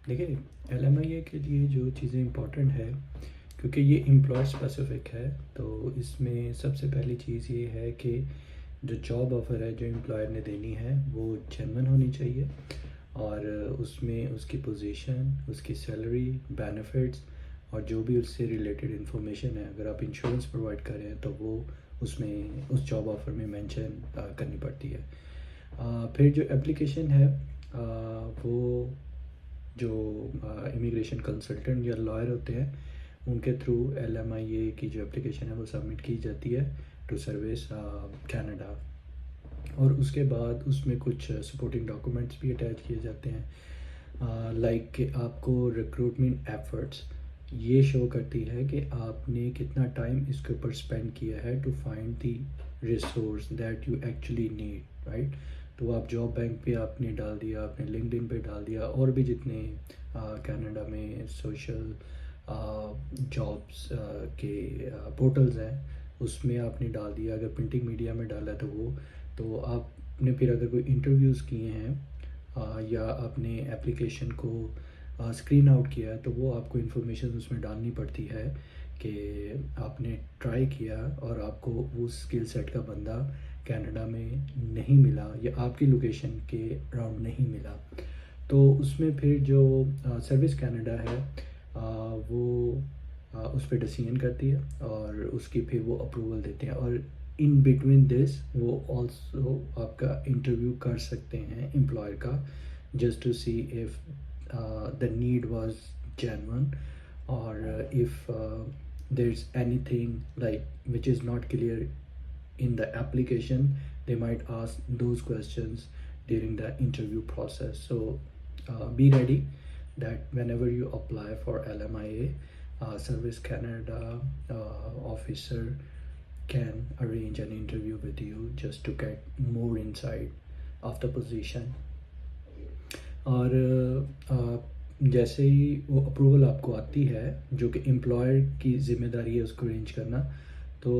देखिए, LMIA के लिए जो चीज़ें इम्पोर्टेंट है, क्योंकि ये एम्प्लॉयर स्पेसिफिक है, तो इसमें सबसे पहली चीज़ ये है कि जो जॉब ऑफ़र है जो एम्प्लॉयर ने देनी है वो जेन्युइन होनी चाहिए, और उसमें उसकी पोजीशन, उसकी सैलरी, बेनिफिट्स और जो भी उससे रिलेटेड इन्फॉर्मेशन है, अगर आप इंश्योरेंस प्रोवाइड कर रहे हैं तो वो उसमें उस जॉब ऑफ़र में मेंशन करनी पड़ती है। फिर जो एप्लीकेशन है, वो जो इमिग्रेशन कंसल्टेंट या लॉयर होते हैं उनके थ्रू LMIA की जो एप्लीकेशन है वो सबमिट की जाती है टू सर्विस कनाडा। और उसके बाद उसमें कुछ सपोर्टिंग डॉक्यूमेंट्स भी अटैच किए जाते हैं, लाइक कि आपको रिक्रूटमेंट एफर्ट्स ये शो करती है कि आपने कितना टाइम इसके ऊपर स्पेंड किया है to find the resource that you actually need, right. तो आप जॉब बैंक पे आपने डाल दिया, आपने लिंक्डइन पे डाल दिया, और भी जितने कनाडा में सोशल जॉब्स के पोर्टल्स हैं उसमें आपने डाल दिया। अगर प्रिंटिंग मीडिया में डाला तो वो, तो आपने फिर अगर कोई इंटरव्यूज़ किए हैं या आपने एप्लीकेशन को स्क्रीन आउट किया है तो वो आपको इन्फॉर्मेशन उसमें डालनी पड़ती है कि आपने ट्राई किया और आपको उस स्किल सेट का बंदा कनाडा में नहीं मिला या आपकी लोकेशन के अराउंड नहीं मिला। तो उसमें फिर जो सर्विस कनाडा है वो उस पर डिसीजन करती है और उसकी फिर वो अप्रूवल देते हैं, और इन बिटवीन दिस वो ऑल्सो आपका इंटरव्यू कर सकते हैं एम्प्लॉयर का, just to see if the need was genuine, or if there's anything like which is not clear in the application. They might ask those questions during the interview process. So be ready that whenever you apply for LMIA, Service Canada officer can arrange an interview with you just to get more insight of the position. और जैसे ही वो approval आपको आती है, जो कि employer की ज़िम्मेदारी है उसको अरेंज करना, तो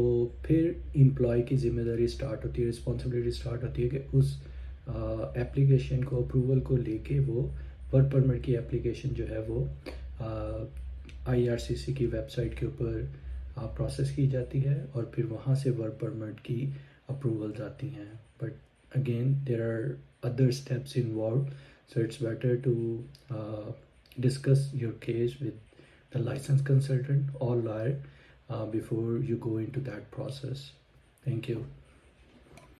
फिर एम्प्लॉय की ज़िम्मेदारी स्टार्ट होती है, रिस्पॉन्सिबिलिटी स्टार्ट होती है कि उस एप्लीकेशन को, अप्रूवल को लेके वो वर्क परमिट की एप्लीकेशन जो है वो IRCC की वेबसाइट के ऊपर प्रोसेस की जाती है, और फिर वहाँ से वर्क परमिट की अप्रूवल्स आती हैं। But again there are other steps involved, so it's better to discuss your case with the licensed consultant or lawyer before you go into that process. Thank you.